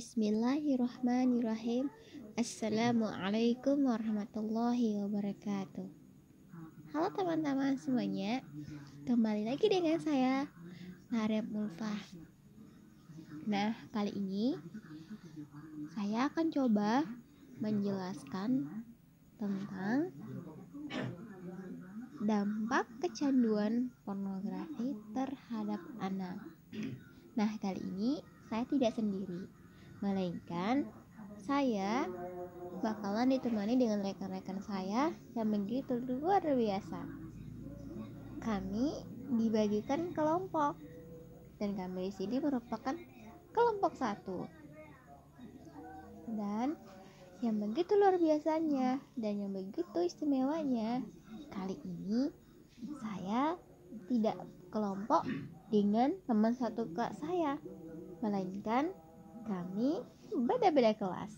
Bismillahirrahmanirrahim. Assalamualaikum warahmatullahi wabarakatuh. Halo teman-teman semuanya, kembali lagi dengan saya Maryam Ulfah. Nah, kali ini saya akan coba menjelaskan tentang dampak kecanduan pornografi terhadap anak. Nah, kali ini saya tidak sendiri, melainkan saya bakalan ditemani dengan rekan-rekan saya yang begitu luar biasa. Kami dibagikan kelompok, dan kami di sini merupakan kelompok 1. Dan yang begitu luar biasanya dan yang begitu istimewanya, kali ini saya tidak kelompok dengan teman satu kelas saya, melainkan kami beda-beda kelas.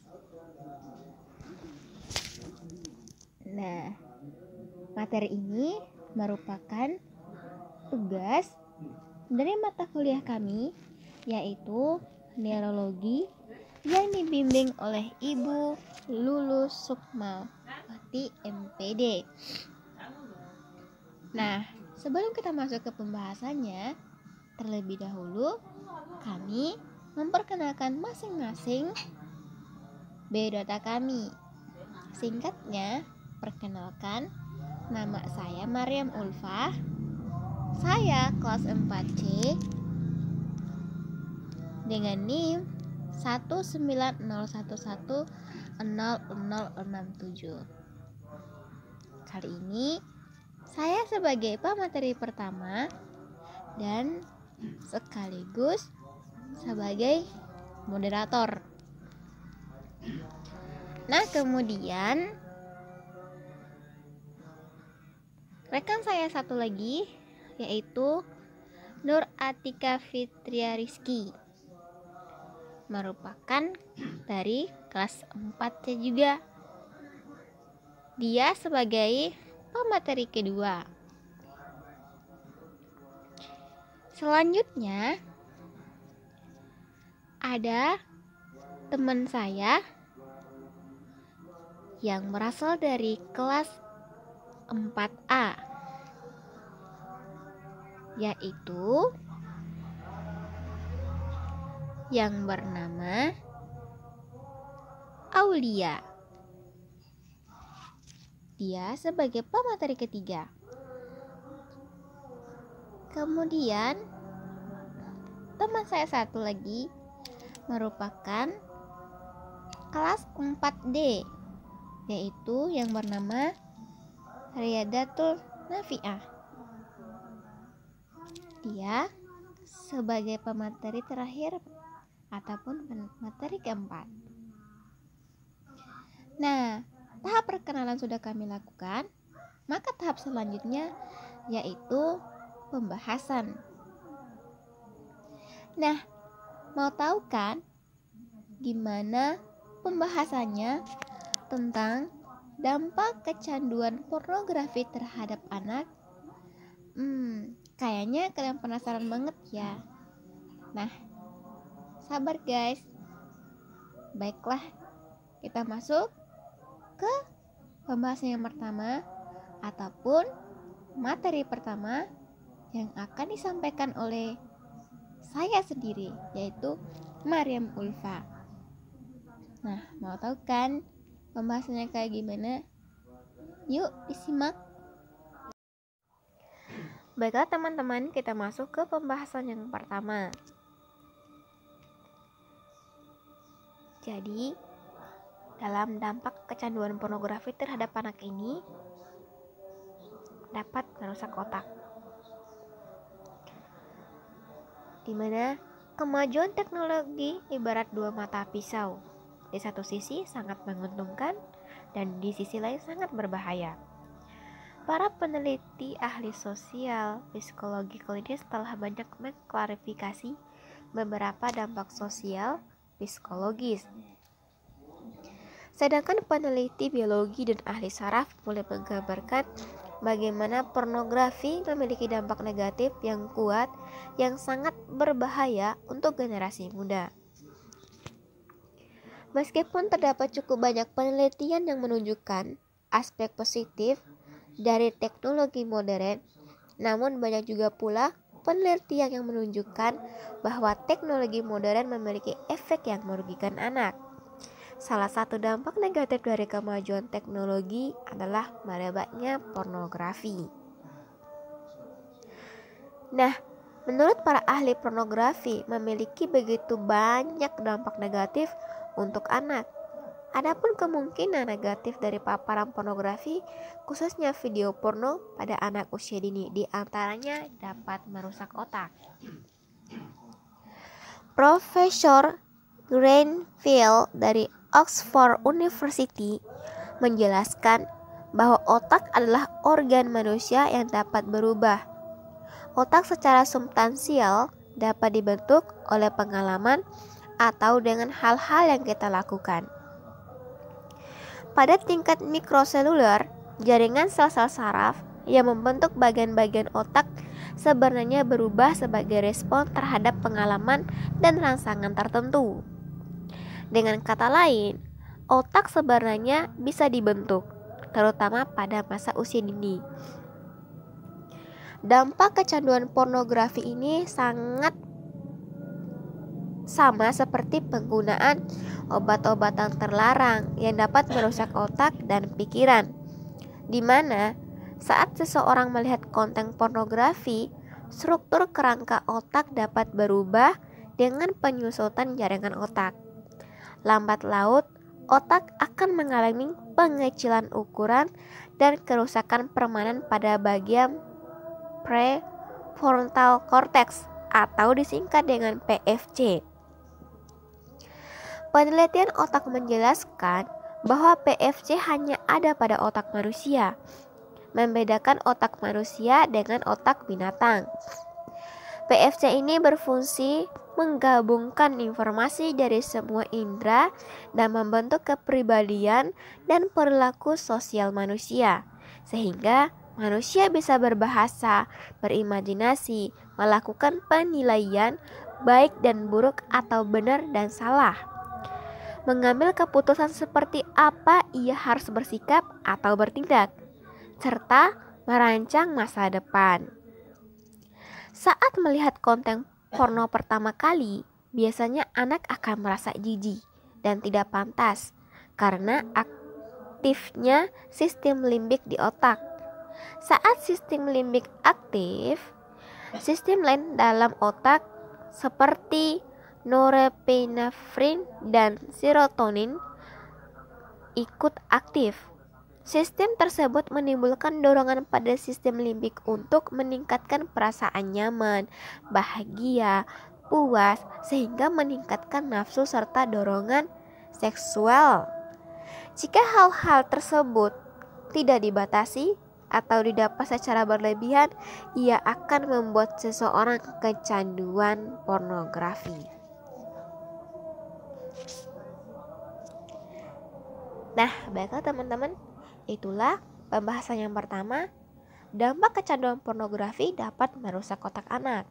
Nah, materi ini merupakan tugas dari mata kuliah kami, yaitu neurologi, yang dibimbing oleh Ibu Lulus Sukmawati MPD. Nah, sebelum kita masuk ke pembahasannya, terlebih dahulu kami memperkenalkan masing-masing biodata kami. Singkatnya, perkenalkan, nama saya Maryam Ulfah. Saya kelas 4C dengan NIM 190110067. Kali ini saya sebagai pemateri pertama dan sekaligus sebagai moderator. Nah, kemudian rekan saya satu lagi, yaitu Nur Atika Fitria Rizky, merupakan dari kelas 4C juga. Dia sebagai pemateri kedua. Selanjutnya ada teman saya yang berasal dari kelas 4A, yaitu yang bernama Aulia. Dia sebagai pemateri ketiga. Kemudian teman saya satu lagi merupakan kelas 4D, yaitu yang bernama Riyadatul Nafi'ah. Dia sebagai pemateri terakhir ataupun materi keempat. Nah, tahap perkenalan sudah kami lakukan, maka tahap selanjutnya yaitu pembahasan. Nah, mau tahu kan gimana pembahasannya tentang dampak kecanduan pornografi terhadap anak? Kayaknya kalian penasaran banget ya. Nah, sabar guys. Baiklah, kita masuk ke pembahasan yang pertama ataupun materi pertama yang akan disampaikan oleh saya sendiri, yaitu Maryam Ulfah. Nah, mau tahu kan pembahasannya kayak gimana? Yuk disimak. Baiklah teman-teman, kita masuk ke pembahasan yang pertama. Jadi, dalam dampak kecanduan pornografi terhadap anak ini dapat merusak otak, dimana kemajuan teknologi ibarat dua mata pisau. Di satu sisi sangat menguntungkan dan di sisi lain sangat berbahaya. Para peneliti ahli sosial psikologi klinis telah banyak mengklarifikasi beberapa dampak sosial psikologis. Sedangkan peneliti biologi dan ahli saraf mulai menggambarkan bagaimana pornografi memiliki dampak negatif yang kuat yang sangat berbahaya untuk generasi muda. Meskipun terdapat cukup banyak penelitian yang menunjukkan aspek positif dari teknologi modern, namun banyak juga pula penelitian yang menunjukkan bahwa teknologi modern memiliki efek yang merugikan anak. Salah satu dampak negatif dari kemajuan teknologi adalah merebaknya pornografi. Nah, menurut para ahli pornografi memiliki begitu banyak dampak negatif untuk anak. Adapun kemungkinan negatif dari paparan pornografi, khususnya video porno pada anak usia dini, diantaranya dapat merusak otak. Profesor Greenfield dari Oxford University menjelaskan bahwa otak adalah organ manusia yang dapat berubah. Otak secara substansial dapat dibentuk oleh pengalaman atau dengan hal-hal yang kita lakukan. Pada tingkat mikroseluler, jaringan sel-sel saraf yang membentuk bagian-bagian otak sebenarnya berubah sebagai respon terhadap pengalaman dan rangsangan tertentu. Dengan kata lain, otak sebenarnya bisa dibentuk, terutama pada masa usia dini. Dampak kecanduan pornografi ini sangat sama seperti penggunaan obat-obatan terlarang yang dapat merusak otak dan pikiran, di mana saat seseorang melihat konten pornografi, struktur kerangka otak dapat berubah dengan penyusutan jaringan otak. Lambat laun, otak akan mengalami pengecilan ukuran dan kerusakan permanen pada bagian prefrontal cortex atau disingkat dengan PFC. Penelitian otak menjelaskan bahwa PFC hanya ada pada otak manusia, membedakan otak manusia dengan otak binatang. PFC ini berfungsi menggabungkan informasi dari semua indera dan membentuk kepribadian dan perilaku sosial manusia, sehingga manusia bisa berbahasa, berimajinasi, melakukan penilaian baik dan buruk atau benar dan salah, mengambil keputusan seperti apa ia harus bersikap atau bertindak, serta merancang masa depan. Saat melihat konten porno pertama kali, biasanya anak akan merasa jijik dan tidak pantas karena aktifnya sistem limbik di otak. Saat sistem limbik aktif, sistem lain dalam otak seperti norepinefrin dan serotonin ikut aktif. Sistem tersebut menimbulkan dorongan pada sistem limbik untuk meningkatkan perasaan nyaman, bahagia, puas, sehingga meningkatkan nafsu serta dorongan seksual. Jika hal-hal tersebut tidak dibatasi atau didapat secara berlebihan, ia akan membuat seseorang kecanduan pornografi. Nah, baiklah teman-teman, itulah pembahasan yang pertama. Dampak kecanduan pornografi dapat merusak otak anak.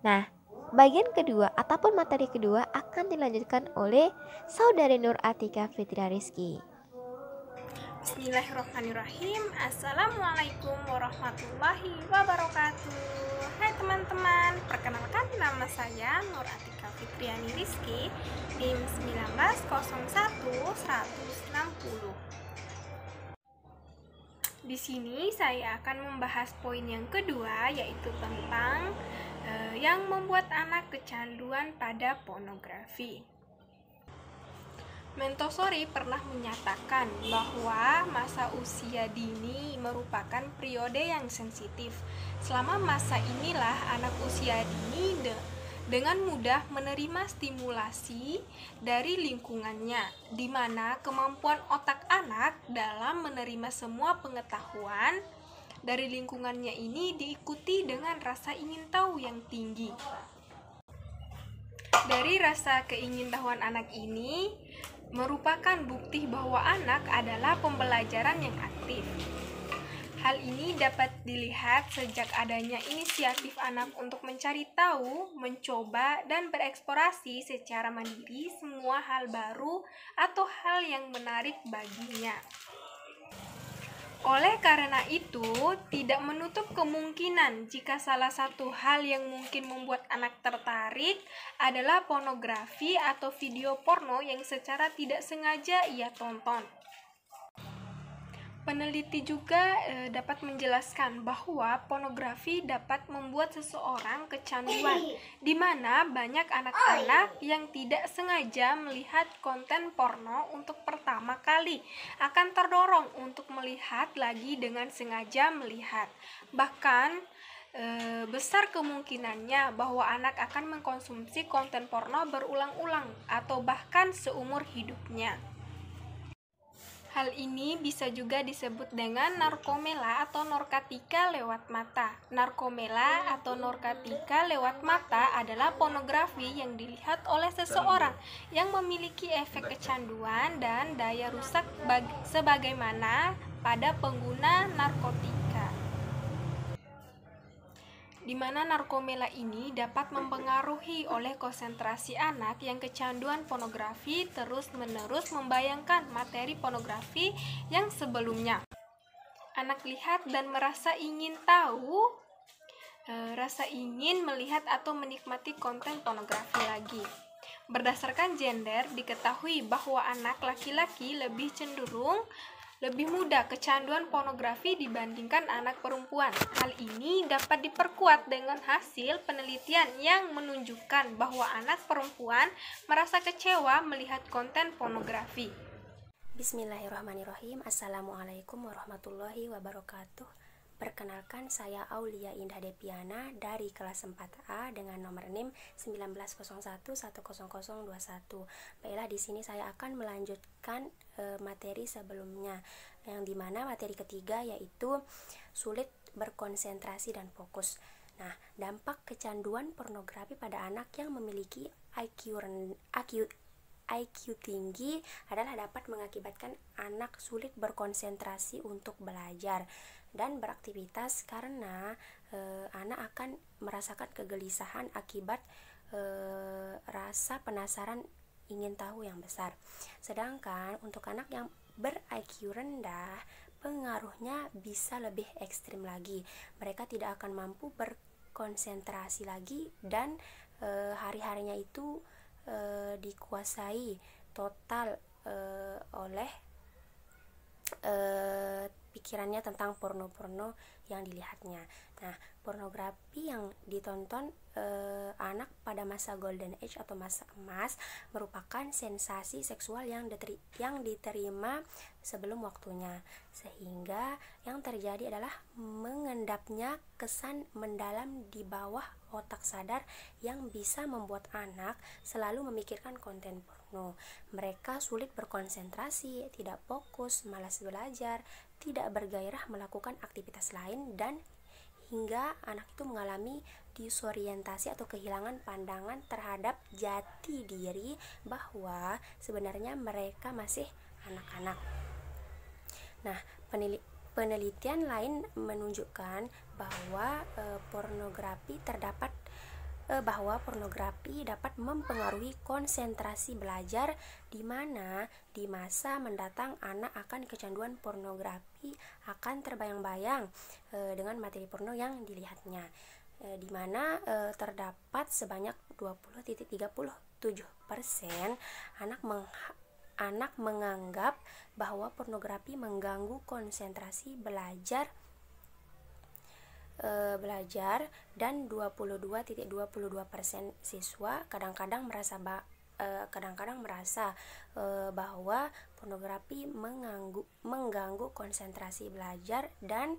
Nah, bagian kedua ataupun materi kedua akan dilanjutkan oleh Saudari Nur Atika Fitria Rizky. Bismillahirrahmanirrahim. Assalamualaikum warahmatullahi wabarakatuh. Hai teman-teman, perkenalkan nama saya Nur Atika Fitriani Rizky, NIM 1901160. Di sini saya akan membahas poin yang kedua, yaitu tentang yang membuat anak kecanduan pada pornografi. Montessori pernah menyatakan bahwa masa usia dini merupakan periode yang sensitif. Selama masa inilah anak usia dini dengan mudah menerima stimulasi dari lingkungannya, di mana kemampuan otak anak dalam menerima semua pengetahuan dari lingkungannya ini diikuti dengan rasa ingin tahu yang tinggi. Dari rasa keingintahuan anak ini merupakan bukti bahwa anak adalah pembelajaran yang aktif. Hal ini dapat dilihat sejak adanya inisiatif anak untuk mencari tahu, mencoba, dan bereksplorasi secara mandiri semua hal baru atau hal yang menarik baginya. Oleh karena itu, tidak menutup kemungkinan jika salah satu hal yang mungkin membuat anak tertarik adalah pornografi atau video porno yang secara tidak sengaja ia tonton. Peneliti juga dapat menjelaskan bahwa pornografi dapat membuat seseorang kecanduan, di mana banyak anak-anak yang tidak sengaja melihat konten porno untuk pertama kali akan terdorong untuk melihat lagi dengan sengaja melihat. Bahkan besar kemungkinannya bahwa anak akan mengkonsumsi konten porno berulang-ulang atau bahkan seumur hidupnya. Hal ini bisa juga disebut dengan narkomela atau narkotika lewat mata. Narkomela atau narkotika lewat mata adalah pornografi yang dilihat oleh seseorang yang memiliki efek kecanduan dan daya rusak sebagaimana pada pengguna narkotika, di mana narkomela ini dapat mempengaruhi oleh konsentrasi anak yang kecanduan pornografi terus-menerus membayangkan materi pornografi yang sebelumnya. Anak lihat dan merasa ingin tahu, rasa ingin melihat atau menikmati konten pornografi lagi. Berdasarkan gender, diketahui bahwa anak laki-laki lebih mudah kecanduan pornografi dibandingkan anak perempuan. Hal ini dapat diperkuat dengan hasil penelitian yang menunjukkan bahwa anak perempuan merasa kecewa melihat konten pornografi. Bismillahirrahmanirrahim. Assalamualaikum warahmatullahi wabarakatuh. Perkenalkan, saya Aulia Indah Depiana dari kelas 4A dengan nomor NIM 1901100021. Baiklah, di sini saya akan melanjutkan materi sebelumnya, yang dimana materi ketiga yaitu sulit berkonsentrasi dan fokus. Nah, dampak kecanduan pornografi pada anak yang memiliki IQ tinggi adalah dapat mengakibatkan anak sulit berkonsentrasi untuk belajar dan beraktivitas karena anak akan merasakan kegelisahan akibat rasa penasaran ingin tahu yang besar. Sedangkan untuk anak yang ber-IQ rendah, pengaruhnya bisa lebih ekstrim lagi. Mereka tidak akan mampu berkonsentrasi lagi dan hari-harinya itu dikuasai total oleh pikirannya tentang porno-porno yang dilihatnya. Nah, pornografi yang ditonton anak pada masa golden age atau masa emas merupakan sensasi seksual yang diterima sebelum waktunya, sehingga yang terjadi adalah mengendapnya kesan mendalam di bawah otak sadar yang bisa membuat anak selalu memikirkan konten porno. Mereka sulit berkonsentrasi, tidak fokus, malas belajar, tidak bergairah melakukan aktivitas lain, dan hingga anak itu mengalami disorientasi atau kehilangan pandangan terhadap jati diri bahwa sebenarnya mereka masih anak-anak. Nah, penelitian lain menunjukkan bahwa pornografi dapat mempengaruhi konsentrasi belajar, di mana di masa mendatang anak akan kecanduan pornografi akan terbayang-bayang dengan materi porno yang dilihatnya, di mana terdapat sebanyak 20,37% anak menganggap bahwa pornografi mengganggu konsentrasi belajar dan 22,22% siswa kadang-kadang merasa bahwa pornografi mengganggu konsentrasi belajar dan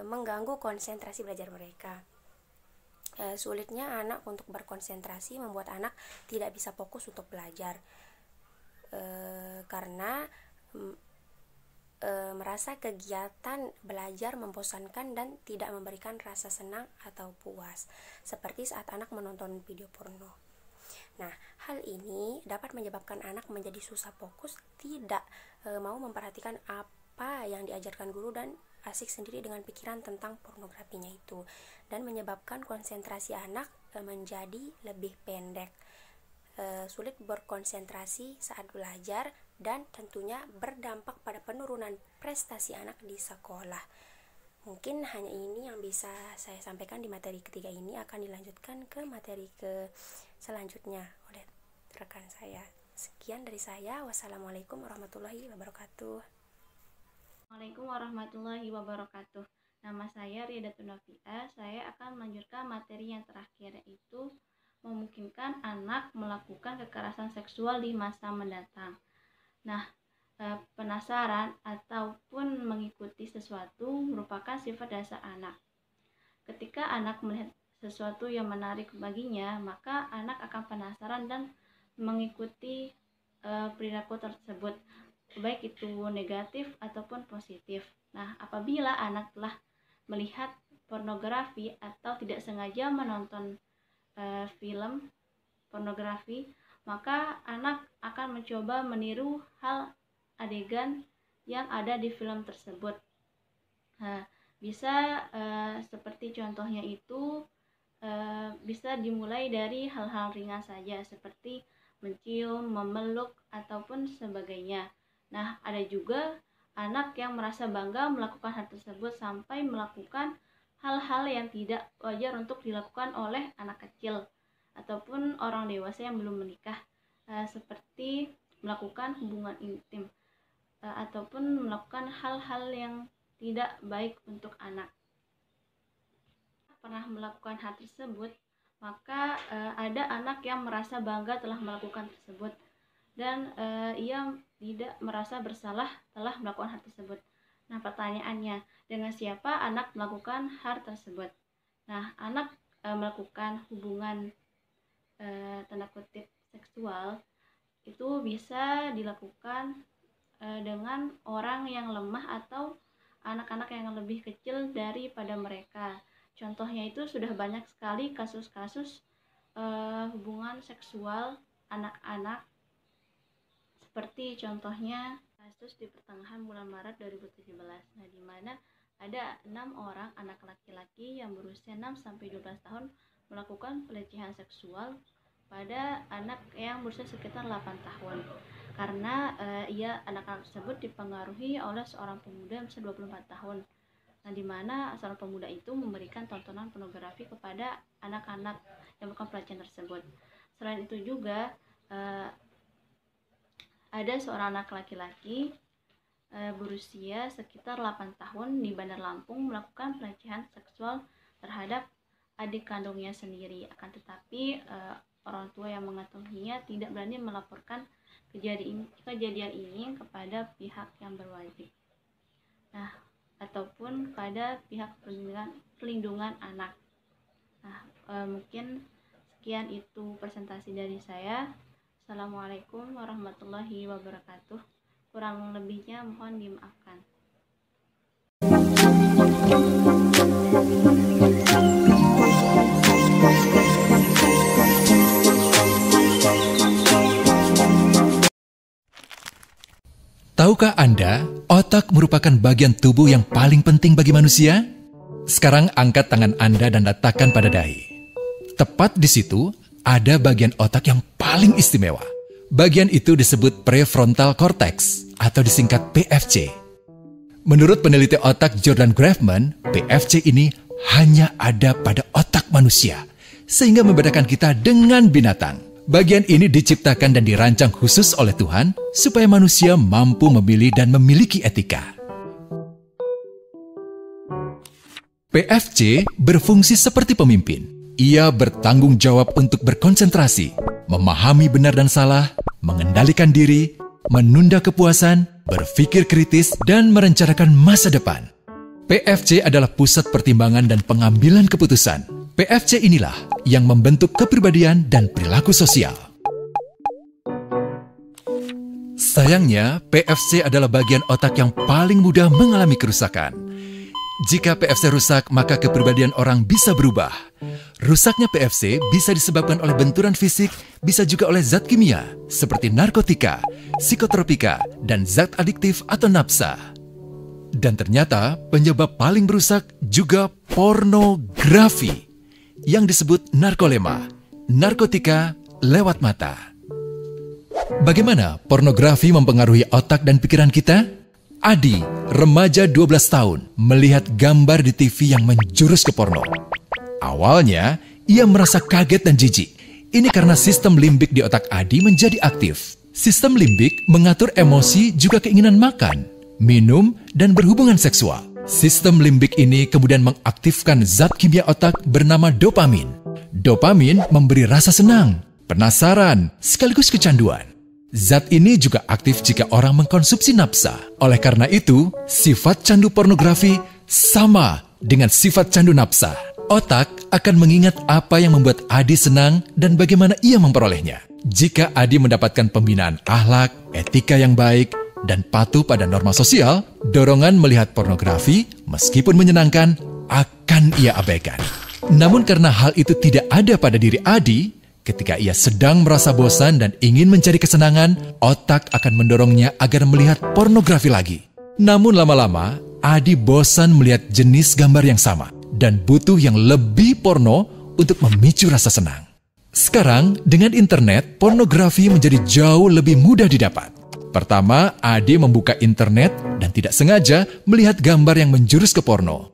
mengganggu konsentrasi belajar mereka. Sulitnya anak untuk berkonsentrasi membuat anak tidak bisa fokus untuk belajar karena merasa kegiatan belajar membosankan dan tidak memberikan rasa senang atau puas, seperti saat anak menonton video porno. Nah, hal ini dapat menyebabkan anak menjadi susah fokus, tidak mau memperhatikan apa yang diajarkan guru, dan asik sendiri dengan pikiran tentang pornografinya itu, dan menyebabkan konsentrasi anak menjadi lebih pendek, sulit berkonsentrasi saat belajar, dan tentunya berdampak pada penurunan prestasi anak di sekolah. Mungkin hanya ini yang bisa saya sampaikan di materi ketiga ini. Akan dilanjutkan ke materi ke selanjutnya oleh rekan saya. Sekian dari saya. Wassalamualaikum warahmatullahi wabarakatuh. Waalaikumsalam warahmatullahi wabarakatuh. Nama saya Ridatun Nafiah. Saya akan melanjutkan materi yang terakhir, yaitu memungkinkan anak melakukan kekerasan seksual di masa mendatang. Nah, penasaran ataupun mengikuti sesuatu merupakan sifat dasar anak. Ketika anak melihat sesuatu yang menarik baginya, maka anak akan penasaran dan mengikuti perilaku tersebut, baik itu negatif ataupun positif. Nah, apabila anak telah melihat pornografi atau tidak sengaja menonton film pornografi, maka anak akan mencoba meniru hal adegan yang ada di film tersebut. Nah, bisa seperti contohnya itu bisa dimulai dari hal-hal ringan saja seperti mencium, memeluk, ataupun sebagainya. Nah, ada juga anak yang merasa bangga melakukan hal tersebut sampai melakukan hal-hal yang tidak wajar untuk dilakukan oleh anak kecil ataupun orang dewasa yang belum menikah, seperti melakukan hubungan intim ataupun melakukan hal-hal yang tidak baik untuk anak. Pernah melakukan hal tersebut, maka ada anak yang merasa bangga telah melakukan tersebut dan ia tidak merasa bersalah telah melakukan hal tersebut. Nah, pertanyaannya, dengan siapa anak melakukan hal tersebut? Nah, anak melakukan hubungan tanda kutip seksual itu bisa dilakukan dengan orang yang lemah atau anak-anak yang lebih kecil daripada mereka. Contohnya itu sudah banyak sekali kasus-kasus hubungan seksual anak-anak, seperti contohnya kasus di pertengahan bulan Maret 2017. Nah, di mana ada 6 orang anak laki-laki yang berusia 6-12 tahun melakukan pelecehan seksual pada anak yang berusia sekitar 8 tahun. Karena anak-anak tersebut dipengaruhi oleh seorang pemuda yang berusia 24 tahun. Nah, di mana seorang pemuda itu memberikan tontonan pornografi kepada anak-anak yang melakukan pelecehan tersebut. Selain itu juga ada seorang anak laki-laki berusia sekitar 8 tahun di Bandar Lampung melakukan pelecehan seksual terhadap adik kandungnya sendiri. Akan tetapi orang tua yang mengetahuinya tidak berani melaporkan kejadian ini kepada pihak yang berwajib. Nah, ataupun pada pihak perlindungan anak. Nah, mungkin sekian itu presentasi dari saya. Assalamualaikum warahmatullahi wabarakatuh. Kurang lebihnya mohon dimaafkan. Tahukah Anda, otak merupakan bagian tubuh yang paling penting bagi manusia? Sekarang angkat tangan Anda dan letakkan pada dahi. Tepat di situ, ada bagian otak yang paling istimewa. Bagian itu disebut prefrontal cortex atau disingkat PFC. Menurut peneliti otak Jordan Grafman, PFC ini hanya ada pada otak manusia, sehingga membedakan kita dengan binatang. Bagian ini diciptakan dan dirancang khusus oleh Tuhan supaya manusia mampu memilih dan memiliki etika. PFC berfungsi seperti pemimpin. Ia bertanggung jawab untuk berkonsentrasi, memahami benar dan salah, mengendalikan diri, menunda kepuasan, berpikir kritis, dan merencanakan masa depan. PFC adalah pusat pertimbangan dan pengambilan keputusan. PFC inilah yang membentuk kepribadian dan perilaku sosial. Sayangnya, PFC adalah bagian otak yang paling mudah mengalami kerusakan. Jika PFC rusak, maka kepribadian orang bisa berubah. Rusaknya PFC bisa disebabkan oleh benturan fisik, bisa juga oleh zat kimia, seperti narkotika, psikotropika, dan zat adiktif atau nafsa. Dan ternyata penyebab paling merusak juga pornografi, yang disebut narkolema, narkotika lewat mata. Bagaimana pornografi mempengaruhi otak dan pikiran kita? Adi, remaja 12 tahun, melihat gambar di TV yang menjurus ke porno. Awalnya, ia merasa kaget dan jijik. Ini karena sistem limbik di otak Adi menjadi aktif. Sistem limbik mengatur emosi juga keinginan makan, minum, dan berhubungan seksual. Sistem limbik ini kemudian mengaktifkan zat kimia otak bernama dopamin. Dopamin memberi rasa senang, penasaran, sekaligus kecanduan. Zat ini juga aktif jika orang mengkonsumsi nafsa. Oleh karena itu, sifat candu pornografi sama dengan sifat candu nafsa. Otak akan mengingat apa yang membuat Adi senang dan bagaimana ia memperolehnya. Jika Adi mendapatkan pembinaan akhlak, etika yang baik, dan patuh pada norma sosial, dorongan melihat pornografi, meskipun menyenangkan, akan ia abaikan. Namun karena hal itu tidak ada pada diri Adi, ketika ia sedang merasa bosan dan ingin mencari kesenangan, otak akan mendorongnya agar melihat pornografi lagi. Namun lama-lama, Adi bosan melihat jenis gambar yang sama dan butuh yang lebih porno untuk memicu rasa senang. Sekarang, dengan internet, pornografi menjadi jauh lebih mudah didapat. Pertama, Adi membuka internet dan tidak sengaja melihat gambar yang menjurus ke porno.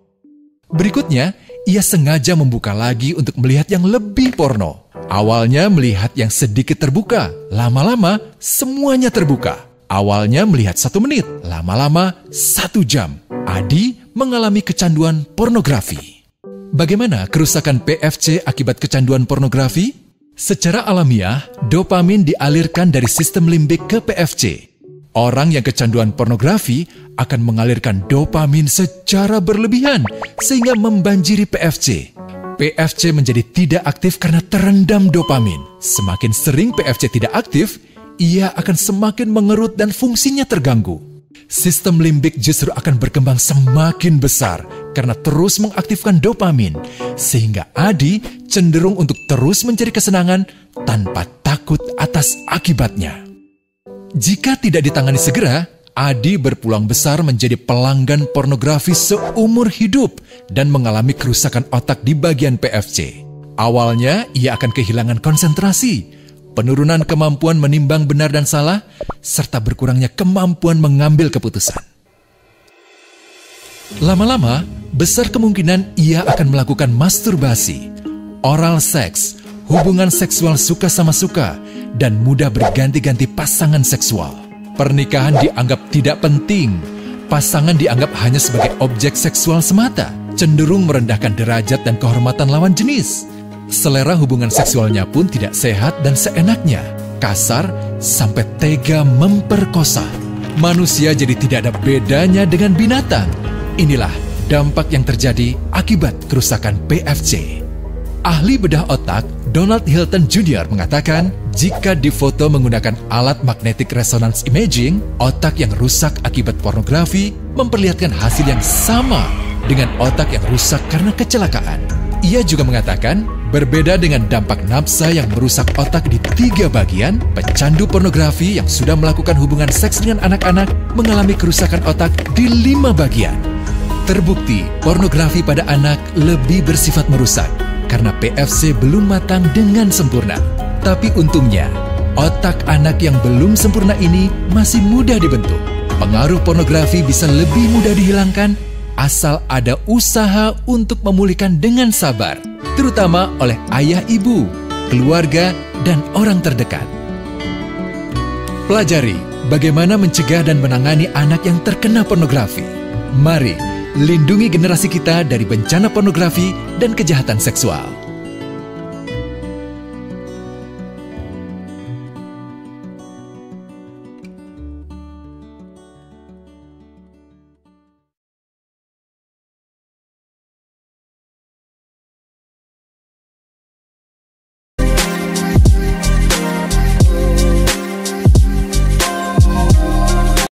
Berikutnya, ia sengaja membuka lagi untuk melihat yang lebih porno. Awalnya melihat yang sedikit terbuka, lama-lama semuanya terbuka. Awalnya melihat 1 menit, lama-lama 1 jam. Adi mengalami kecanduan pornografi. Bagaimana kerusakan PFC akibat kecanduan pornografi? Secara alamiah, dopamin dialirkan dari sistem limbik ke PFC. Orang yang kecanduan pornografi akan mengalirkan dopamin secara berlebihan sehingga membanjiri PFC. PFC menjadi tidak aktif karena terendam dopamin. Semakin sering PFC tidak aktif, ia akan semakin mengerut dan fungsinya terganggu. Sistem limbik justru akan berkembang semakin besar karena terus mengaktifkan dopamin, sehingga Adi cenderung untuk terus mencari kesenangan tanpa takut atas akibatnya. Jika tidak ditangani segera, Adi berpeluang besar menjadi pelanggan pornografi seumur hidup dan mengalami kerusakan otak di bagian PFC. Awalnya, ia akan kehilangan konsentrasi, penurunan kemampuan menimbang benar dan salah, serta berkurangnya kemampuan mengambil keputusan. Lama-lama, besar kemungkinan ia akan melakukan masturbasi, oral seks, hubungan seksual suka sama suka, dan mudah berganti-ganti pasangan seksual. Pernikahan dianggap tidak penting, pasangan dianggap hanya sebagai objek seksual semata, cenderung merendahkan derajat dan kehormatan lawan jenis. Selera hubungan seksualnya pun tidak sehat dan seenaknya, kasar sampai tega memperkosa. Manusia jadi tidak ada bedanya dengan binatang. Inilah dampak yang terjadi akibat kerusakan PFC. Ahli bedah otak Donald Hilton Jr. mengatakan, jika difoto menggunakan alat magnetic resonance imaging, otak yang rusak akibat pornografi memperlihatkan hasil yang sama dengan otak yang rusak karena kecelakaan. Ia juga mengatakan, berbeda dengan dampak nafsa yang merusak otak di 3 bagian, pecandu pornografi yang sudah melakukan hubungan seks dengan anak-anak mengalami kerusakan otak di 5 bagian. Terbukti, pornografi pada anak lebih bersifat merusak karena PFC belum matang dengan sempurna. Tapi untungnya, otak anak yang belum sempurna ini masih mudah dibentuk. Pengaruh pornografi bisa lebih mudah dihilangkan asal ada usaha untuk memulihkan dengan sabar, terutama oleh ayah ibu, keluarga, dan orang terdekat. Pelajari bagaimana mencegah dan menangani anak yang terkena pornografi. Mari lindungi generasi kita dari bencana pornografi dan kejahatan seksual.